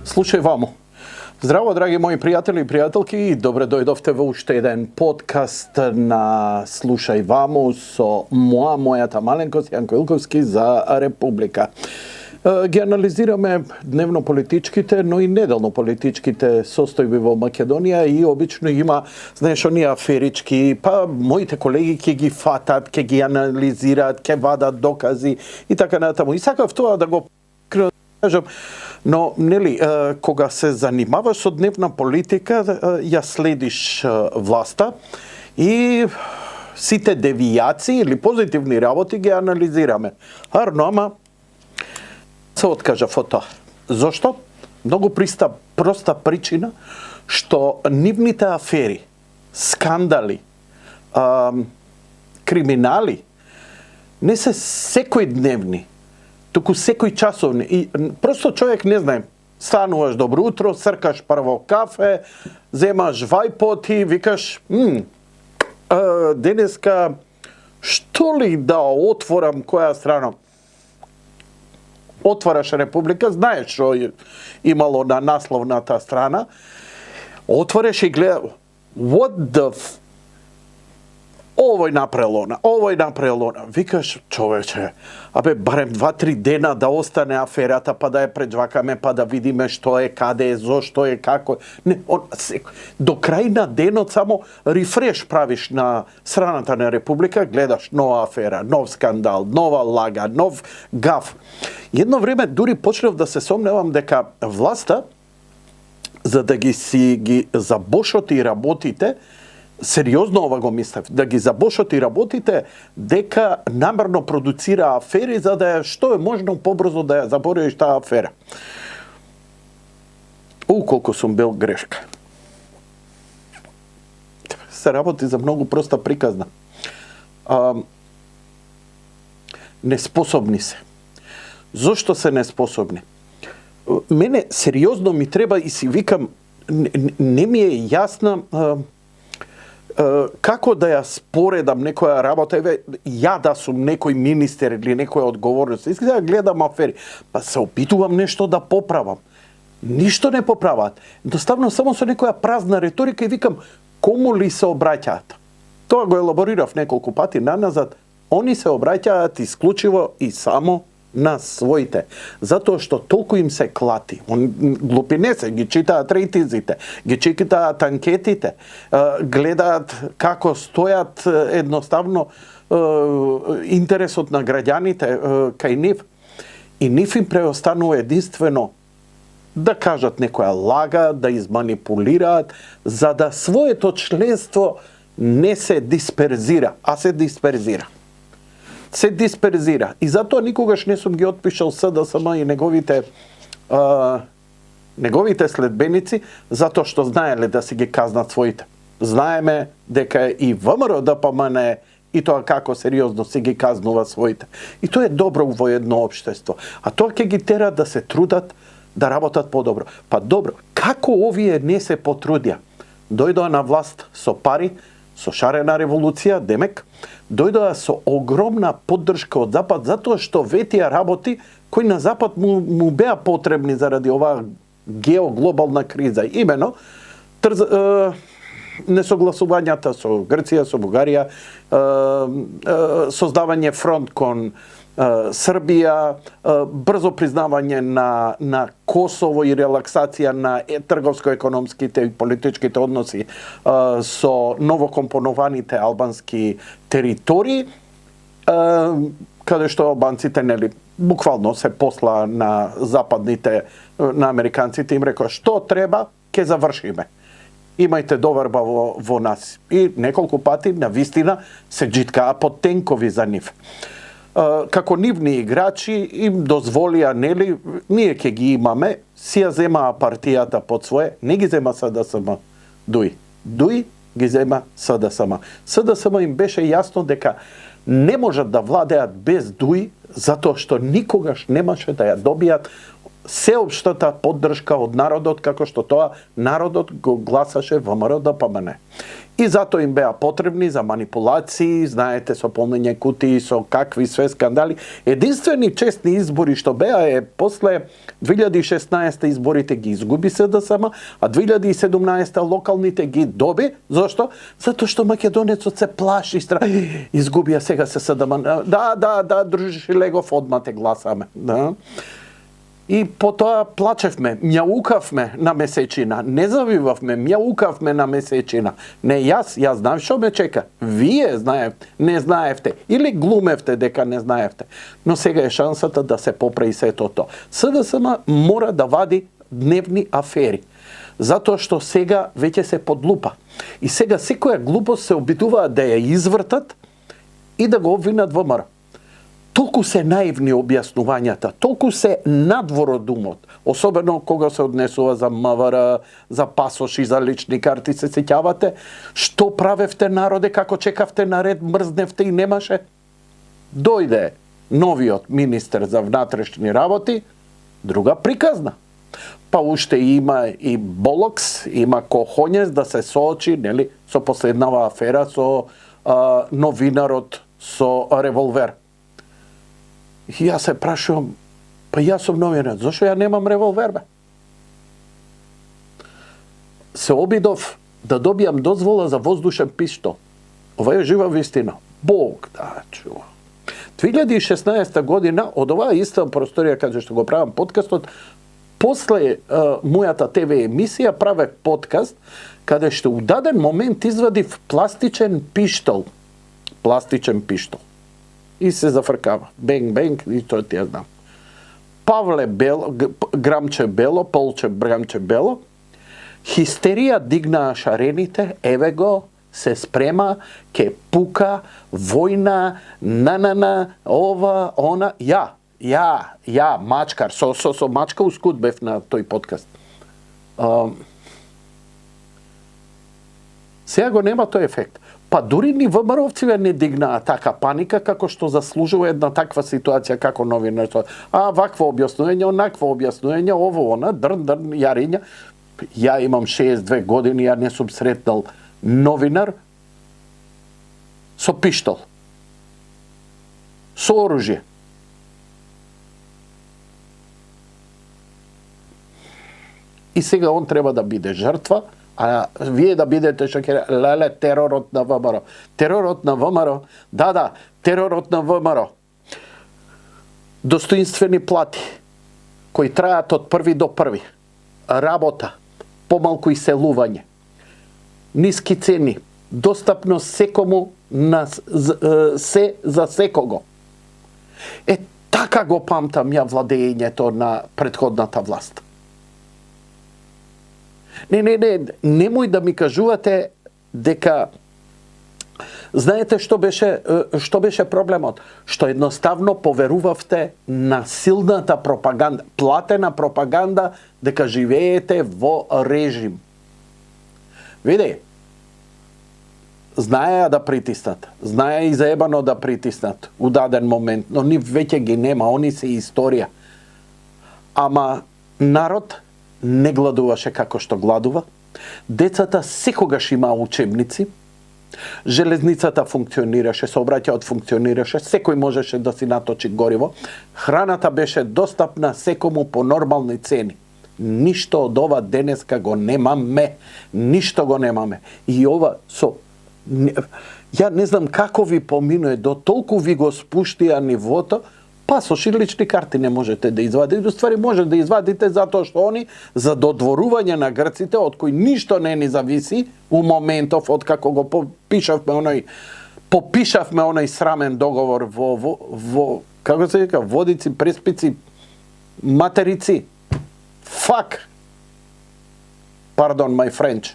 Slušaj vamo. Zdravo, dragi moji prijatelji i prijateljki. Dobro dojdovte v ušte jedan podcast na Slušaj vamo so moja ta malenkost Janko Ilkovski za Republika. Ги анализираме дневно политичките, но и неделно политичките состојби во Македонија и обично има, знаеш, оние аферички, па моите колеги ќе ги фатат, ќе ги анализираат, ќе вадат докази и така натаму. И сакав тоа да го кажам, но нели кога се занимаваш со дневна политика, ја следиш власта и сите девијации или позитивни работи ги анализираме. Арно, ама се откажав од тоа. Зошто? Многу проста причина што нивните афери, скандали, криминали не се секојдневни, туку секој часовни. И просто човек не знае, стануваш добро утро, сркаш прво кафе, земаш вајпот и викаш, денеска што ли да отворам која страна? Отвараш Република, знаеш што имало на насловната страна, отвориш и гледа, what the овој направил она. Викаш, човече, барем 2-3 дена да остане аферата, па да ја преđвакаме, па да видиме што е, каде е, зошто е, како. Не, до крај на денот само рефреш правиш на страната на Република, гледаш нова афера, нов скандал, нова лага, нов гаф. Едно време дури почнав да се сомневам дека власта, за да ги забошоти работите, сериозно ова го мислев, да ги забошоти работите, дека намерно продуцира афери за да што е можно побрзо да ја забориш таа афера. Колку сум бил грешка. Се работи за многу проста приказна. Неспособни се. Зошто се неспособни? Мене сериозно ми треба и си викам, не ми е јасна како да ја споредам некоја работа, ја да сум некој министер или некоја одговорност. Искам да гледам афери, па се опитувам нешто да поправам. Ништо не поправаат. Едноставно само со некоја празна реторика и викам, кому ли се обраќаат? Тоа го елаборирав неколку пати наназад. Они се обраќаат исклучиво и само на своите. Затоа што толку им се клати. Глупи не се, ги читаат рейтинзите, ги читаат анкетите, гледаат како стојат едноставно интересот на граѓаните кај нив. И нив им преостанува единствено да кажат некоја лага, да изманипулираат, за да своето членство не се дисперзира, а се дисперзира. Се дисперзира. И затоа никогаш не сум ги отпишал СДСМ и неговите следбеници, затоа што знаеле да си ги казнат своите. Знаеме дека и ВМРО ДПМН и тоа како сериозно си ги казнува своите. И тоа е добро во едно општество. А тоа ќе ги тера да се трудат да работат подобро. Па добро, како овие не се потрудија? Дојдоа на власт со пари, со шарена револуција, демек, дојдоа со огромна поддршка од Запад, затоа што ветија работи кои на Запад му беа потребни заради оваа геоглобална криза. Имено, несогласувањата со Грција, со Бугарија, создавање фронт кон Србија, брзо признавање на Косово и релаксација на трговско-економските и политичките односи со новокомпонованите албански територии, каде што албанците нели буквално се посла на западните, на американците, им рекоа што треба, ќе завршиме. Имајте доверба во нас. И неколку пати на вистина се джиткаа под тенкови за нив. Како нивни играчи им дозволија, нели, ние ќе ги имаме, си ја земаа партијата под свое, не ги зема СДСМ, Дуи ги зема СДСМ. СДСМ им беше јасно дека не можат да владеат без Дуи, Затоа што никогаш немаше да ја добијат сеопштата поддршка од народот, како што тоа народот го гласаше ВМРО ДПМН. И затоа им беа потребни за манипулации, знаете, со полнење кутии, со какви све скандали. Единствени честни избори што беа е после 2016 изборите ги изгуби СДСМ, а 2017 локалните ги доби. Зошто? Затоа што македонецот се плаши, изгубија сега се СДМ. Да, дружиш Легов, одма те гласаме. Да. И потоа плачевме, мјаукавме на месечина, не завивавме, мјаукавме на месечина. Не јас знаев што ме чека. Вие не знаевте или глумевте дека не знаевте. Но сега е шансата да се поправи сето тоа. СДСМ мора да вади дневни афери. Затоа што сега веќе се подлупа. И сега секоја глупост се обидуваат да ја извртат и да го обвинат ВМРО. Толку се наивни објаснувањата, толку се надвор од умот, особено кога се однесува за МВР, за пасоши, за лични карти, се сеќавате, што правевте народе, како чекавте на ред, мрзневте и немаше. Дојде новиот министер за внатрешни работи, друга приказна. Па уште има и Болокс, има Кохонјес да се соочи, нели, со последнава афера со новинарот со револвер. И јас се прашувам, па јас сум новинар, зашо ја немам револвер, бе? Се обидов да добијам дозвола за воздушен пиштол. Ова е жива вистина. Бог да чува. 2016 година, од оваа иста просторија каде што го правам подкастот, после мојата ТВ емисија правех подкаст, каде што у даден момент извадив пластичен пиштол. И се зафркава. Бенг, и тоа ти ја знам. Павле Бело, Грамче Бело, Полче Грамче Бело, хистерија дигнаа шарените, еве го, се спрема, ке пука, војна, ова, она, ја, мачкар, со мачка ускут бев на тој подкаст. Сега го нема тој ефект. Па дури ни ВМРО-овците не дигнаа така паника како што заслужува една таква ситуација како новинар. Вакво објаснување, онакво објаснување, ово, она, дрн, јариња. Ја имам 62 години, ја не сум сретнал новинар со пиштол, со оружје. И сега он треба да биде жртва, а вие да бидете леле теророт на ВМРО. Теророт на ВМРО, да, теророт на ВМРО. Достоинствени плати, кои траат од први до први. Работа, помалку иселување. Ниски цени, достапно секому на се за секого. Така го памтам ја владењето на претходната власт. Немој да ми кажувате дека знаете што беше проблемот? Што едноставно поверувавте на силната пропаганда, платена пропаганда дека живеете во режим. Види, знаеа да притиснат, знаеа и заебано да притиснат у даден момент, но ни веќе ги нема, они се историја. Ама народ не гладуваше како што гладува. Децата секогаш имаа учебници. Железницата функционираше, сообраќајот функционираше, секој можеше да си наточи гориво. Храната беше достапна секому по нормални цени. Ништо од ова денеска го немаме. Ништо го немаме. И ова ја не знам како ви поминува, до толку ви го спуштија нивото, пасоши лични карти не можете да извадите. Ствари може да извадите затоа што они за додворување на грците, од кои ништо не ни зависи у моментов од како го попишавме оној срамен договор во како се вика, водици, преспици, материци. Fuck. Pardon my French.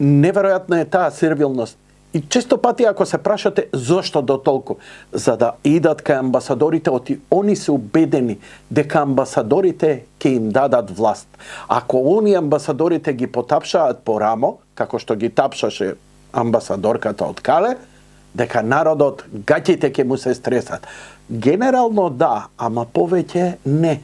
Неверојатна е таа сервилност. И често пати ако се прашате зошто до толку, за да идат кај амбасадорите, они се убедени дека амбасадорите ќе им дадат власт. Ако они амбасадорите ги потапшаат по рамо, како што ги тапшаше амбасадорката од Кале, дека народот гаќите ќе му се стресат. Генерално да, ама повеќе не.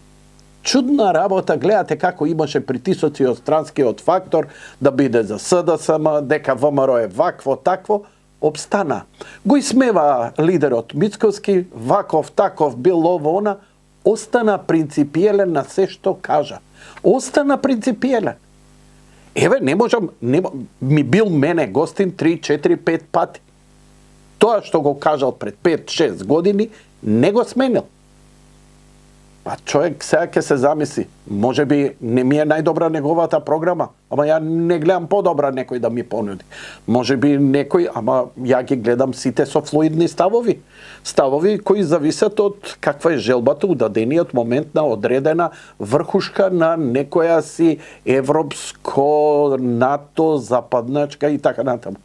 Чудна работа, гледате како имаше притисоци од странскиот фактор да биде за СДСМ, дека ВМРО е вакво, такво, обстана. Го исмева лидерот Мицковски, ваков, таков, бил ово, она, остана принципиелен на се што кажа. Остана принципиелен. Еве, ми бил мене гостин 3, 4, 5 пати. Тоа што го кажал пред 5-6 години, не го сменил. Па човек сега ќе се замисли, може би не ми е најдобра неговата програма, ама ја не гледам подобра некој да ми понуди. Може би некој, ама ја ги гледам сите со флуидни ставови. Ставови кои зависат од каква е желбата у дадениот момент на одредена врхушка на некоја си европско, НАТО, западначка и така натаму.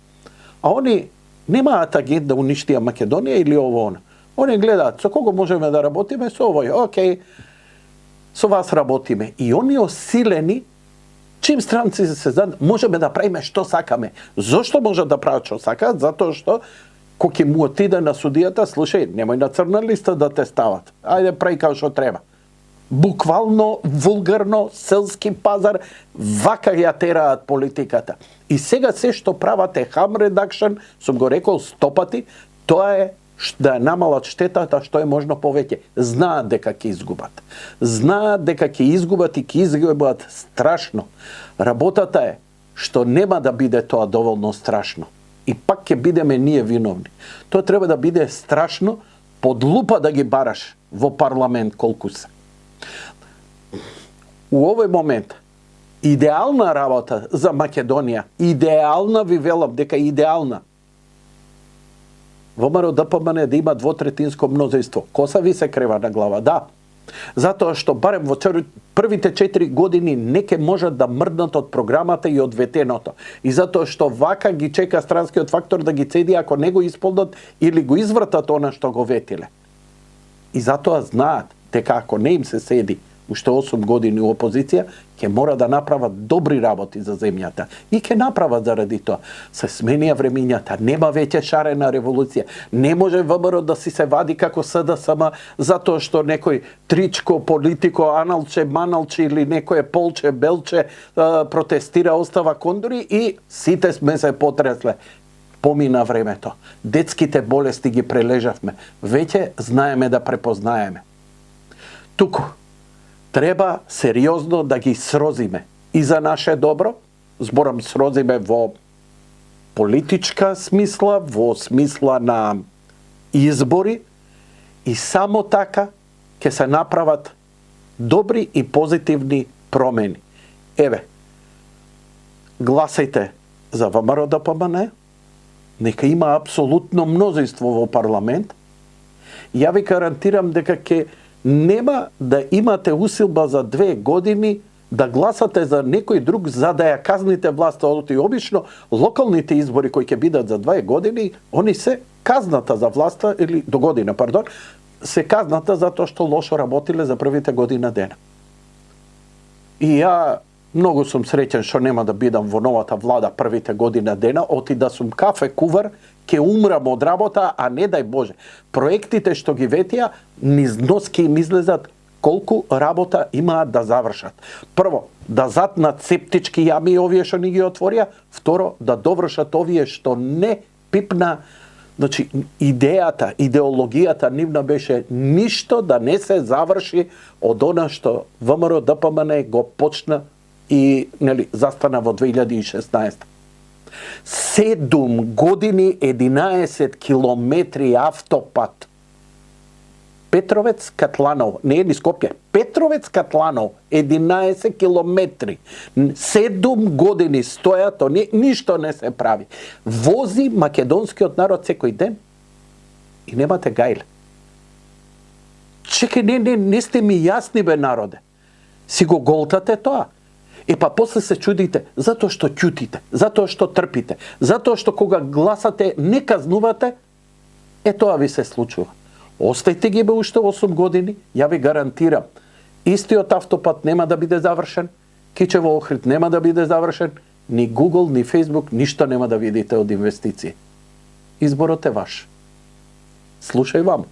А они немаат агент да уништија Македонија или ово она. Они гледаат со кого можеме да работиме, со овој, окей, со вас работиме. И они осилени, чим странци се знаат, можеме да правиме што сакаме. Зошто може да прават што сакаат? Затоа што кој ќе му отиде на судијата, слушај, немој на црна листа да те стават. Ајде прави како што треба. Буквално, вулгарно, селски пазар, вака ја тераат политиката. И сега се што прават е harm reduction, сум го рекол 100 пати, тоа е да намалат штетата што е можно повеќе. Знаат дека ќе изгубат. Знаат дека ќе изгубат и ќе изгубат страшно. Работата е што нема да биде тоа доволно страшно. И пак ќе бидеме ние виновни. Тоа треба да биде страшно, под лупа да ги бараш во парламент колку се. У овој момент идеална работа за Македонија, идеална, ви велам дека идеална. ВМРО ДПМН да има двотретинско мнозинство. Коса ви се крева на глава, да. Затоа што барем во првите 4 години не ке можат да мрднат од програмата и од ветеното. И затоа што вака ги чека странскиот фактор да ги цеди ако не го исполнат или го извртат она што го ветиле. И затоа знаат дека ако не им се седи уште 8 години у опозиција, ќе мора да направат добри работи за земјата. И ќе направат заради тоа. Се сменија времињата, нема веќе шарена револуција. Не може ВМРО да си се вади како СДСМ затоа што некој тричко, политико, аналче, маналче или некој полче, белче протестира, остава кондори и сите сме се потресле. Помина времето. Детските болести ги прележавме. Веќе знаеме да препознаеме. Туку треба сериозно да ги срозиме и за наше добро, зборам срозиме во политичка смисла, во смисла на избори и само така ќе се направат добри и позитивни промени. Еве, гласајте за ВМРО ДПМН, нека има апсолутно мнозинство во парламент. Ја ви гарантирам дека ќе нема да имате усилба за 2 години да гласате за некој друг за да ја казните власта. И обично локалните избори кои ќе бидат за 2 години, они се казната за власта, или до година, пардон, се казната затоа што лошо работиле за првите година дена. И ја многу сум среќен што нема да бидам во новата влада првите година дена, оти да сум кафе кувар, ќе умрам од работа, а не дај Боже. Проектите што ги ветија, низ нос ќе им излезат колку работа имаат да завршат. Прво, да затнат септички јами овие што ни ги отворија. Второ, да довршат овие што не пипна. Значи, идејата, идеологијата нивна беше ништо да не се заврши од она што ВМРО ДПМН го почна и застана во 2016. 7 години, 11 километри автопат. Петровец Катланов, не е ни Скопје, Петровец Катланов, 11 километри. 7 години стојат, ништо не се прави. Вози македонскиот народ секој ден и немате гајле. Чекај, не сте ми јасни, бе, народе. Си го голтате тоа. И па после се чудите, затоа што ќутите, затоа што трпите, затоа што кога гласате не казнувате, тоа ви се случува. Остајте ги, бе, уште 8 години, ја ви гарантирам. Истиот автопат нема да биде завршен, Кичево Охрид нема да биде завршен, ни Google, ни Facebook, ништо нема да видите од инвестиции. Изборот е ваш. Слушај вам.